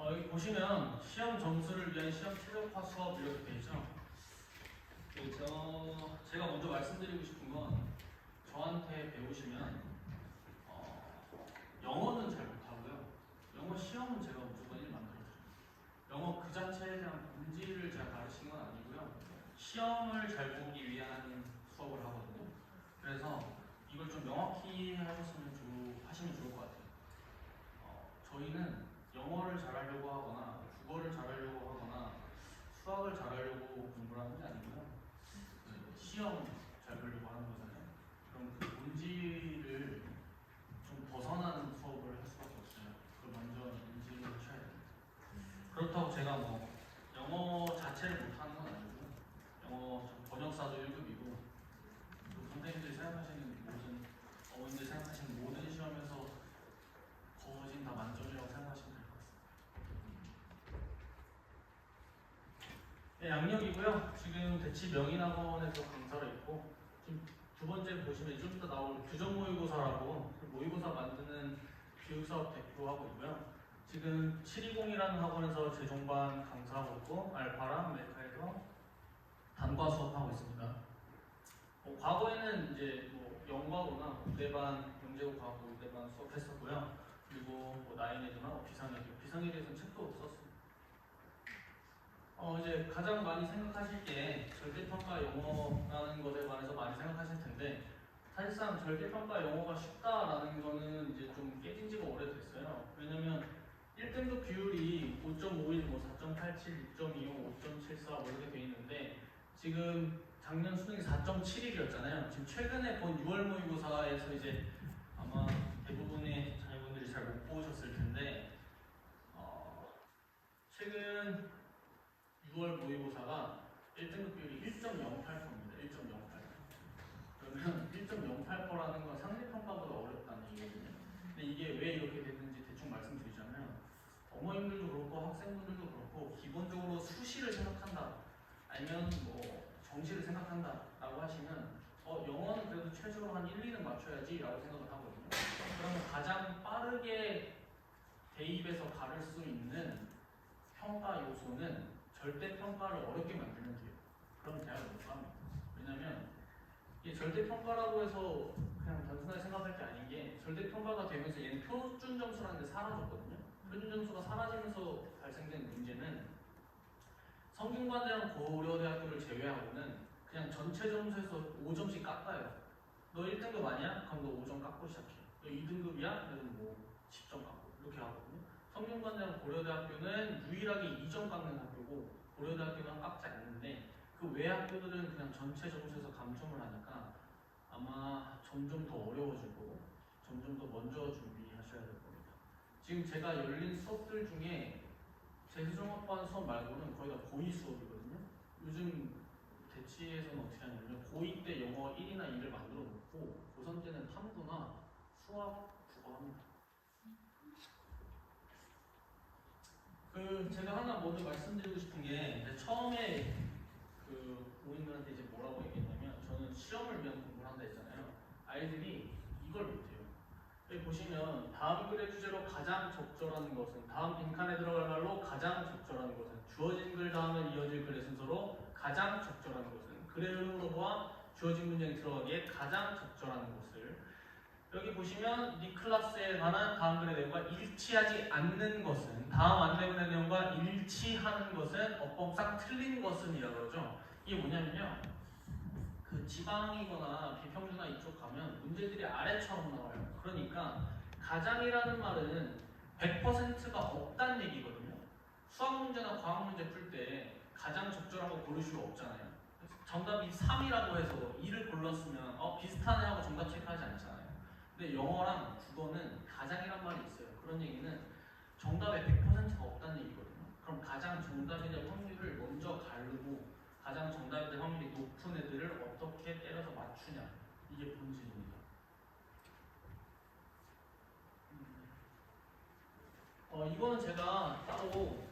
여기 보시면 시험 점수를 위한 시험 최적화 수업 이렇게 돼 있죠. 제가 먼저 말씀드리고 싶은 건 저한테 배우시면 영어는 잘 못하고요. 영어 시험은 제가 무조건 1 만들어드려요. 영어 그 자체에 대한 본질을 제가 가르치는 건 아니고요. 시험을 잘 보기 위한 수업을 하거든요. 그래서 이걸 좀 명확히 하시면 좋을 것 같아요. 저희는 영어를 잘하려고 하거나 국어를 잘하려고 하거나 수학을 잘하려고 공부를 하는 게 아니고요. 시험 잘 보려고 하는 거잖아요. 그럼 그 본질을 좀 벗어나는 수업을 할 수밖에 없어요. 그걸 먼저 인지를 하셔야 됩니다. 그렇다고 제가 뭐 영어 자체를 못하는 건 아니고요. 영어 번역사도 1급이고 선생님들이 생각하시는 모든 어머님들이 생각하시는 모든 시험에서 거진 다 만점이라고 생각하시면 될 것 같습니다. 네, 양력이고요. 지금 대치 명인학원에서 강사로 있고 지금 두 번째 보시면 좀 이따 나올 규정 모의고사라고 모의고사 만드는 교육사업 대표하고 있고요. 지금 720이라는 학원에서 재종반 강사하고 있고 알파랑 메카에서 단과 수업하고 있습니다. 과거에는 이제 뭐 영과고나 공대반, 영재고과고 공대반 수업했었고요. 그리고 뭐 나인에드나 비상에 대해서는 책도 썼습니다. 이제 가장 많이 생각하실 게 절대평가 영어라는 것에 관해서 많이 생각하실 텐데 사실상 절대평가 영어가 쉽다라는 거는 이제 좀 깨진 지가 오래됐어요. 왜냐면 1등급 비율이 5.51, 뭐 4.87, 6.25, 5.74 뭐 이렇게 돼 있는데 지금 작년 수능이 4.71이었잖아요. 지금 최근에 본 6월 모의고사에서 이제 아마 대부분의 자녀분들이 잘 못 보셨을 텐데 최근 6월 모의고사가 1등급 비율이 1.08%입니다. 1.08%. 그러면 1.08%라는 건 상대평가보다 어렵다는 얘기거든요. 근데 이게 왜 이렇게 됐는지 대충 말씀드리자면 어머님들도 그렇고 학생분들도 그렇고 기본적으로 수시를 생각한다 아니면 뭐 정시를 생각한다 라고 하시면 영어는 그래도 최소로 한 1, 2는 맞춰야지 라고 생각을 하거든요. 그러면 가장 빠르게 대입에서 가를 수 있는 평가 요소는 절대평가를 어렵게 만들면 돼요. 그럼 대학을 못 갑니다. 왜냐면 이 절대평가라고 해서 그냥 단순하게 생각할 게 아닌 게 절대평가가 되면서 얘는 표준 점수라는 게 사라졌거든요. 표준 점수가 사라지면서 발생된 문제는 성균관대랑 고려대학교를 제외하고는 그냥 전체 점수에서 5점씩 깎아요. 너 1등급 아니야? 그럼 너 5점 깎고 시작해. 너 2등급이야? 그러면 뭐 10점 깎고 이렇게 하거든요. 성균관대랑 고려대학교는 유일하게 2점 깎는 학교고 고려대학교는 깎지 않는데 그 외 학교들은 그냥 전체 점수에서 감점을 하니까 아마 점점 더 어려워지고 점점 더 먼저 준비하셔야 될 겁니다. 지금 제가 열린 수업들 중에 재수종합반 수업 말고는 거의 다 고2 수업이거든요. 요즘 대치에서는 어떻게 하냐면 고2 때 영어 1이나 2를 만들어 놓고 고3 때는 탐구나 수학, 국어 합니다. 제가 하나 먼저 말씀드리고 싶은 게 이제 처음에 모임들한테 이제 뭐라고 얘기했냐면 저는 시험을 위한 공부를 한다 했잖아요. 아이들이 이걸 못해요. 여기 보시면 다음 글의 주제로 가장 적절한 것은 다음 빈칸에 들어갈 말로 가장 적절한 것은 주어진 글 다음에 이어질 글의 순서로 가장 적절한 것은 글의 흐름으로 보아 주어진 문장이 들어가기에 가장 적절한 것을 여기 보시면 니클라스에 관한 다음 글의 내용과 일치하지 않는 것은 다음 안내문의 내용과 일치하는 것은 어법상 틀린 것은 이라고 그러죠. 이게 뭐냐면요. 그 지방이거나 비평준화 이쪽 가면 문제들이 아래처럼 나와요. 그러니까 가장이라는 말은 100%가 없다는 얘기거든요. 수학 문제나 과학 문제 풀 때 가장 적절한 거 고를 수가 없잖아요. 정답이 3이라고 해서 2를 골랐으면 비슷하네 하고 정답 체크하지 않잖아요. 근데 영어랑 국어는 가장이란 말이 있어요. 그런 얘기는 정답의 100%가 없다는 얘기거든요. 그럼 가장 정답이 될 확률을 먼저 가르고 가장 정답이 될 확률이 높은 애들을 어떻게 때려서 맞추냐 이게 본질입니다. 이거는 제가 따로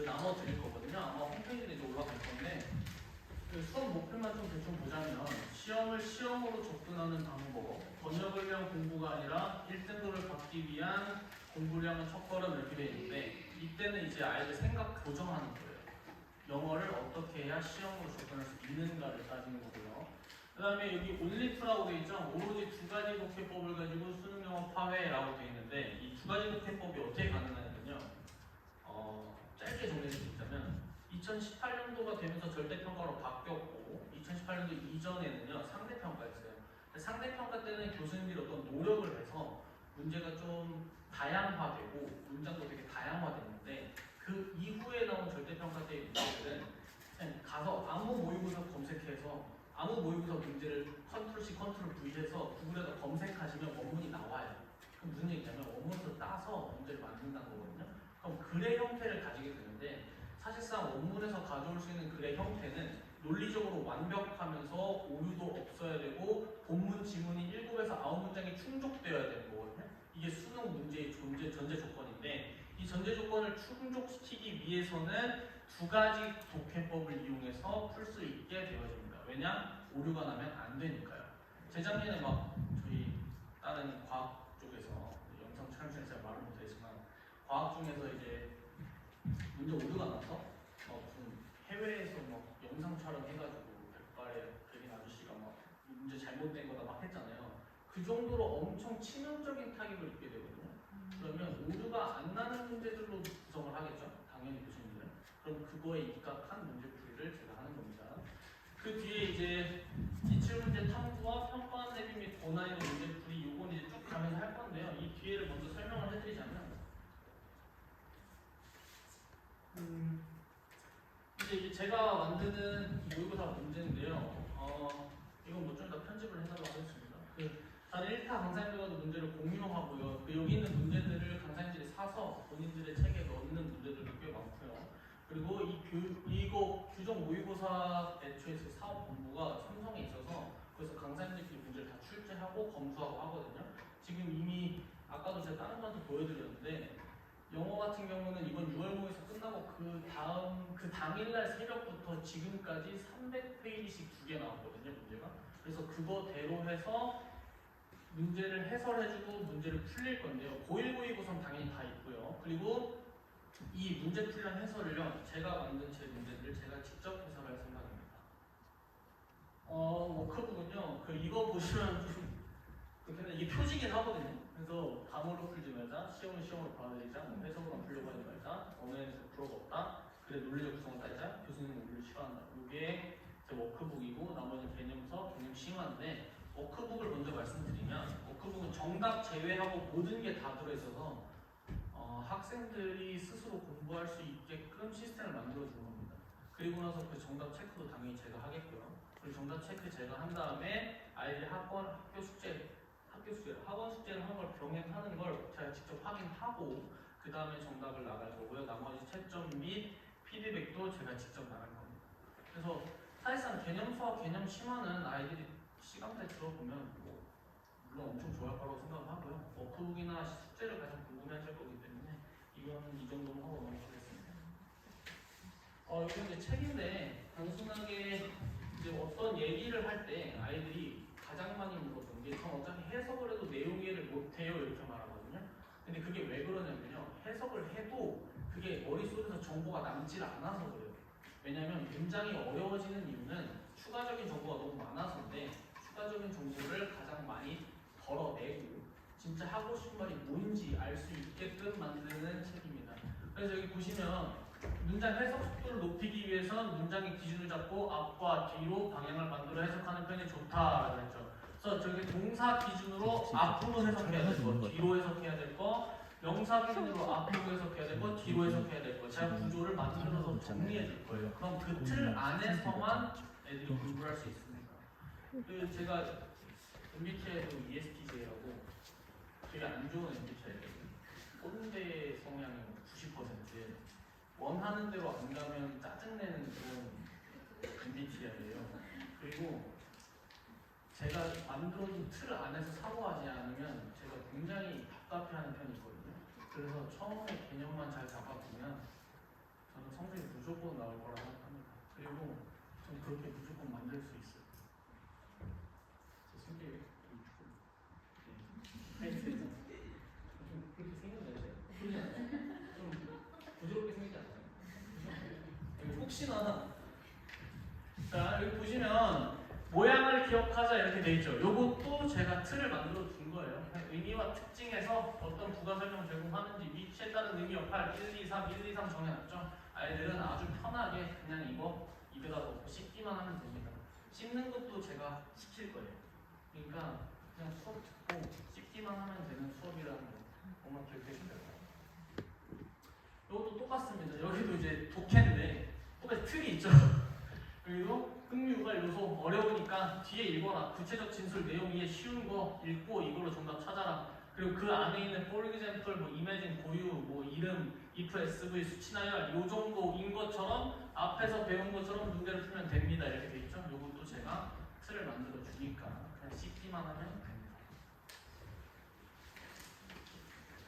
나눠 드릴 거거든요. 아마 홈페이지에 이제 올라갈 건데 수업 목표만 좀 대충 보자면 시험을 시험으로 접근하는 방법, 번역을 위한 공부가 아니라 1등급을 받기 위한 공부량은 첫걸음 이렇게 되어 있는데 이 이때는 이제 아이들 생각 교정하는 거예요. 영어를 어떻게 해야 시험으로 접근할 수 있는가를 따지는 거고요. 그 다음에 여기 올리프라고 되어 있죠. 오로지 두 가지 독해법을 가지고 수능 영어 파회라고 되어 있는데 이 두 가지 독해법이 어떻게 가능하냐면요. 짧게 정리해 드리자면 2018년도가 되면서 절대평가로 바뀌었고 2018년도 이전에는요 상대평가였어요. 상대평가 때는 교수님들이 어떤 노력을 해서 문제가 좀 다양화되고 문장도 되게 다양화됐는데 그 이후에 나온 절대평가 때의 문제들은 그냥 가서 아무 모의고사 검색해서 아무 모의고사 문제를 컨트롤 C, 컨트롤 V 해서 구글에다 검색하시면 원문이 나와요. 그럼 무슨 얘기냐면 원문에서 따서 문제를 만든다는 거거든요. 그럼 글의 형태를 가지게 되는데 사실상 원문에서 가져올 수 있는 글의 형태는 논리적으로 완벽하면서 오류도 없어야 되고 본문 지문이 7에서 9문장이 충족되어야 되는 거거든요. 이게 수능 문제의 전제 조건인데 이 전제 조건을 충족시키기 위해서는 두 가지 독해법을 이용해서 풀 수 있게 되어집니다. 왜냐? 오류가 나면 안 되니까요. 재작년에 막 저희 다른 과학 쪽에서 영상 촬영 중에 제가 말을 못했지만 과학 중에서 이제 문제 오류가 나서 무슨 해외에서 막 영상 촬영해가지고 백발의 백인 아저씨가 막 문제 잘못된 거다 막 했잖아요. 그 정도로 엄청 치명적인 타격을 입게 되거든요. 그러면 오류가 안 나는 문제들로 구성을 하겠죠. 당연히 교수님들은. 그럼 그거에 입각한 문제풀이를 제가 하는 겁니다. 그 뒤에 이제 기출문제 탐구와 평가원 대비 및 고난이도 문제풀이 요건 이제 쭉 가면서 할 건데요. 이 뒤에를 먼저 설명을 해드리자면 이제 제가 만드는 모의고사 문제인데요. 이건 뭐 좀 더 편집을 해달라고 했습니다. 다른 1타 강사님들과도 문제를 공유하고요. 여기 있는 문제들을 강사님들이 사서 본인들의 책에 넣는 문제들도 꽤 많고요. 그리고 이거 규정 모의고사 애초에 사업본부가 삼성에 있어서 그래서 강사님들끼리 문제를 다 출제하고 검수하고 하거든요. 지금 이미 아까도 제가 다른 분한테 보여드렸는데 영어 같은 경우는 이번 6월 모의고사 끝나고 그 당일날 새벽부터 지금까지 300페이지씩 2개 나왔거든요, 문제가. 그래서 그거대로 해서 문제를 해설해주고 문제를 풀릴 건데요. 고1 모의고사는 당연히 다 있고요. 그리고 이 문제 풀이랑 해설을요, 제가 만든 제 문제들을 제가 직접 해설할 생각입니다. 워크북은요, 이거 보시면 좀 그렇게 이게 표지긴 하거든요. 그래서 감으로 풀지 말자, 시험으로 받아들이자, 해석으로 풀려고 하지 말자, 언어에서 프로가 없다, 그래 논리적 구성을 따지자, 교수님은 우리를 싫어한다. 이게 제 워크북이고 나머지 개념서, 개념 심화인데 워크북을 먼저 말씀드리면 워크북은 정답 제외하고 모든 게 다 들어있어서 학생들이 스스로 공부할 수 있게끔 시스템을 만들어 주는 겁니다. 그리고 나서 그 정답 체크도 당연히 제가 하겠고요. 그리고 정답 체크 제가 한 다음에 아이들이 학원 숙제를 하는 걸 병행하는 걸 제가 직접 확인하고 그 다음에 정답을 나갈 거고요. 나머지 채점 및 피드백도 제가 직접 나갈 겁니다. 그래서 사실상 개념서와 개념 심화는 아이들이 시간대 들어보면 물론 엄청 좋아할 거라고 생각을 하고요. 워크북이나 숙제를 가장 궁금해하실 거기 때문에 이거는 이 정도로 하고 넘어가겠습니다. 이건 이제 책인데 단순하게 이제 어떤 얘기를 할 때 아이들이 가장 많이 물어보는 게 전 어차피 해석을 해도 내용 이해를 못해요 이렇게 말하거든요. 근데 그게 왜 그러냐면요. 해석을 해도 그게 머릿속에서 정보가 남질 않아서 그래요. 왜냐하면 문장이 어려워지는 이유는 추가적인 정보가 너무 많아서인데 추가적인 정보를 가장 많이 덜어내고 진짜 하고 싶은 말이 뭔지 알 수 있게끔 만드는 책입니다. 그래서 여기 보시면 문장 해석 속도를 높이기 위해선 문장의 기준을 잡고 앞과 뒤로 방향을 만들어 해석하는 편이 좋다라고 했죠. 그래서 저기 동사 기준으로 앞으로 해석해야 될 거, 뒤로 해석해야 될 거, 명사 기준으로 앞으로 해석해야 될 거, 뒤로 해석해야 될 거. 제가 구조를 만들어서 정리해 줄 거예요. 그럼 그 틀 안에서만 애들이 공부할 수 있습니다. 제가 MBTI도 ESTJ라고 되게 안 좋은 MBTI거든요. 꼰대 성향이 90%에 원하는 대로 안 가면 짜증내는 그런 MBTI예요. 그리고 제가 만들어둔 틀 안에서 사고하지 않으면 제가 굉장히 답답해하는 편이 있거든요. 그래서 처음에 개념만 잘 잡아보면 저는 성적이 무조건 나올 거라고 생각합니다. 그리고 전 그렇게 무조건 만들 수 있어요. 제 성격이 좀 그렇게 생겼나요? 좀 혹시나. 자, 여기 보시면 모양을 기억하자 이렇게 돼 있죠. 요것도 제가 틀을 만들어 준 거예요. 의미와 특징에서 어떤 부가 설명 제공하는지 위치에 따른 의미 역할 1, 2, 3, 1, 2, 3 정해놨죠. 아이들은 아주 편하게 그냥 이거 입에다 넣고 씹기만 하면 됩니다. 씹는 것도 제가 시킬 거예요. 그러니까 그냥 수업 듣고 씹기만 하면 되는 수업이라는 거 정말 기억해 주세요. 이것도 똑같습니다. 여기도 이제 독해인데 똑같이 틀이 있죠. 그리고 흥미유발 요소 어려우니까 뒤에 읽어라. 구체적 진술 내용 이해 쉬운 거 읽고 이걸로 정답 찾아라. 그리고 그 안에 있는 for example, 뭐 imagine, 고유, 뭐 이름, if, sv, 수치나열 요 정도인 것처럼 앞에서 배운 것처럼 문제를 풀면 됩니다. 이렇게 돼 있죠. 요것도 제가 틀을 만들어 주니까 그냥 씹기만 하면 됩니다.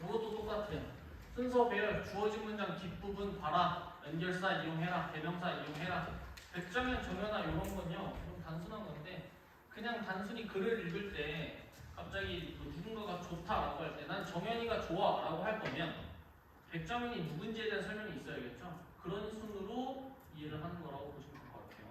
요것도 똑같아요. 순서 배열, 주어진 문장 뒷부분 봐라. 연결사 이용해라. 대명사 이용해라. 백정현, 정연아 이런 건요 좀 단순한 건데 그냥 단순히 글을 읽을 때 갑자기 누군가가 좋다라고 할 때 난 정연이가 좋아라고 할 거면 백정현이 누군지에 대한 설명이 있어야겠죠. 그런 순으로 이해를 하는 거라고 보시면 될 것 같아요.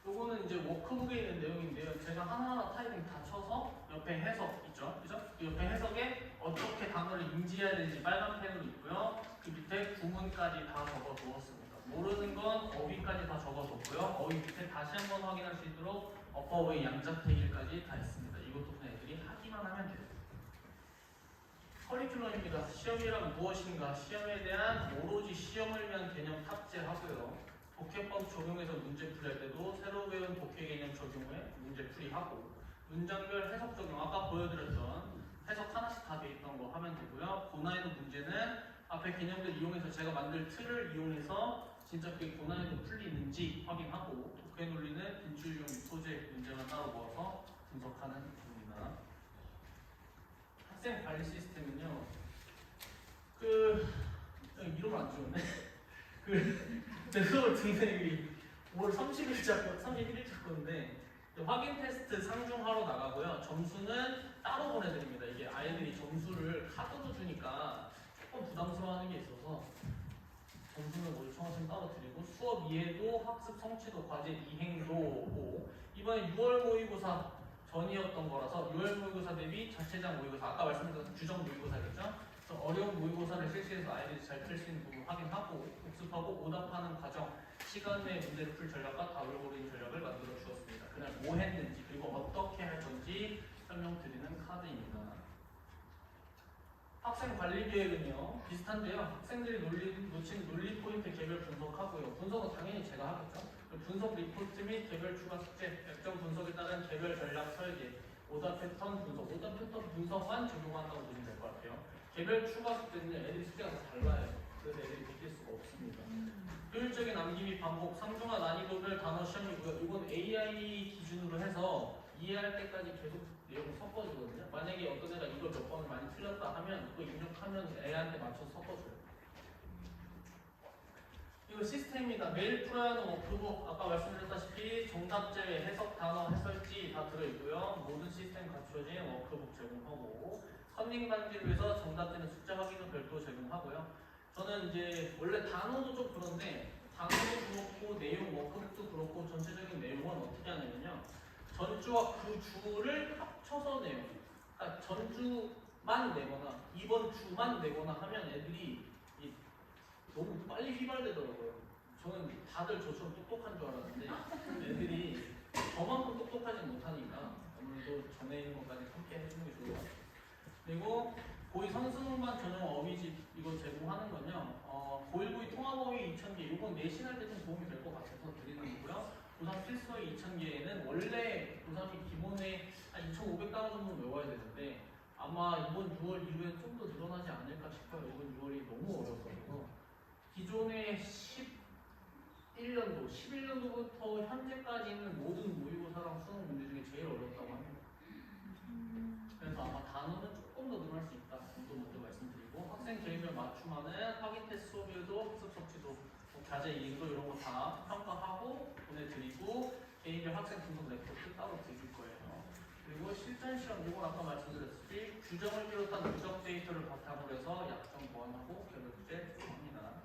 요거는 이제 워크북에 있는 내용인데요. 제가 하나하나 타이밍 다 쳐서 옆에 해석 있죠, 그죠? 그 옆에 해석에 어떻게 단어를 인지해야 되는지 빨간 펜으로 있고요. 그 밑에 구문까지 다 적어 두었습니다. 모르는 건 어휘까지 다 적어뒀고요. 어휘 밑에 다시 한번 확인할 수 있도록 어퍼어휘 양자택일까지 다 있습니다. 이것도 그냥 애들이 하기만 하면 돼요. 커리큘럼입니다. 시험이란 무엇인가? 시험에 대한 오로지 시험을 위한 개념 탑재하고요. 독해법 적용해서 문제 풀이할 때도 새로 배운 독해 개념 적용에 문제 풀이하고 문장별 해석 적용 아까 보여드렸던 해석 하나씩 다 돼 있던 거 하면 되고요. 고난이도 문제는 앞에 개념들 이용해서 제가 만들 틀을 이용해서 진짜 그게 고난이도 풀리는지 확인하고 독해 논리는 빈출용 소재 문제만 따로 모아서 분석하는 겁니다. 학생 관리 시스템은요. 이러면 안 좋은데. 제 수업 등생이 5월 31일자 건데 확인 테스트 상중하러 나가고요. 점수는 따로 보내드립니다. 이게 아이들이 점수를 카드로 주니까 조금 부담스러워하는 게 있어서 점수는 모두 청하시면 따로 드리고 수업 이해도 학습 성취도 과제 이행도고 이번에 6월 모의고사 전이었던 거라서 6월 모의고사 대비 자체장 모의고사 아까 말씀드렸던 규정 모의고사겠죠? 어려운 모의고사를 실시해서 아이들이 잘 풀 수 있는 부분 확인하고 복습하고 오답하는 과정 시간 내에 문제를 풀 전략과 답을 고르는 전략을 만들어 주었습니다. 그날 뭐 했는지 그리고 어떻게 할 건지 설명드리는 카드입니다. 학생 관리 계획은요 비슷한데요. 학생들이 놓친 논리 포인트 개별 분석하고요. 분석은 당연히 제가 하겠죠. 분석 리포트 및 개별 추가 숙제, 약점 분석에 따른 개별 전략 설계, 오답 패턴 분석, 오답 패턴 분석만 적용한다고 보시면 될 것 같아요. 개별 추가 숙제는 애들이 숙제가 다 달라요. 그래서 애들이 베낄 수가 없습니다. 효율적인 암기 및 반복, 상중하 난이도별 단어 시험이고요. 이건 AI 기준으로 해서 이해할 때까지 계속 내용을 섞어주거든요. 만약에 어떤 애가 이걸 몇 번을 많이 틀렸다 하면 그거 입력하면 애한테 맞춰서 섞어줘요. 이거 시스템입니다. 매일 풀어야 하는 워크북 아까 말씀드렸다시피 정답제, 해석 단어, 해설지 다 들어있고요. 모든 시스템 갖춰진 워크북 제공하고 컨닝 방지를 위해서 정답제는 숫자 확인은 별도 제공하고요. 저는 이제 원래 단어도 좀 그런데 단어도 그렇고 내용 워크북도 그렇고 전체적인 내용은 어떻게 하냐면요. 전주와 그 주를 합쳐서 내요. 그러니까 전주만 내거나 이번 주만 내거나 하면 애들이 너무 빨리 휘발되더라고요. 저는 다들 저처럼 똑똑한 줄 알았는데 애들이 저만큼 똑똑하지 못하니까 아무래도 전에 있는 것까지 함께 해주는 게 좋을 것 같아요. 그리고 고2 선수능반 전용 어휘집 이거 제공하는 건요. 고1, 고2 통합어휘 2000개 이건 내신 할 때 좀 도움이 될 것 같아서 드리는 거고요. 고3 필수어휘 2000개에는 원래 고3이 기본에 한 2500단어 정도 외워야 되는데 아마 이번 6월 이후에 좀 더 늘어나지 않을까 싶어요. 이번 6월이 너무 어려워서 기존의 11년도, 11년도부터 현재까지 있는 모든 모의고사랑 수능 문제 중에 제일 어렵다고 합니다. 그래서 아마 단어는 조금 더 늘어날 수 있다 정도 먼저 말씀드리고 학생 개인별 맞춤하는 확인 테스트 수업일도 학습 성취도 과제 이행도 이런 거 다 평가하고 보내드리고 개인별 학생 분석 레포트 따로 드릴 거예요. 그리고 실전 시험 이건 아까 말씀드렸듯이 규정을 비롯한 누적 데이터를 바탕으로 해서 약점 보완하고 개별 문제 합니다.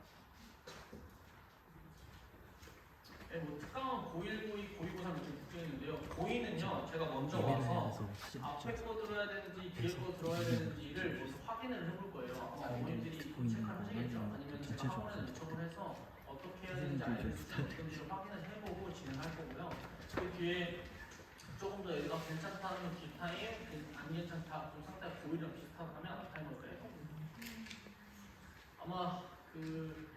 뭐 특강은 고1, 고2, 고2, 고3 이렇게 묶여 있는데요. 고2는요, 제가 먼저 와서 앞에 거 들어야 되는지 뒤에 거 들어야 되는지를 먼저 확인을 해볼 거예요. 아마 어머님들이 체크를 하시겠죠. 아니면 제가 학원에 요청을 해서 어떻게 해야 되는지 알려주시면 어떤지를 확인을 해보고 진행할 거고요. 그 뒤에 조금 더 얘가 괜찮다면 D타임, 안 괜찮다, 좀 상태가 고1이랑 비슷하다면 R타임을 거예요. 아마 그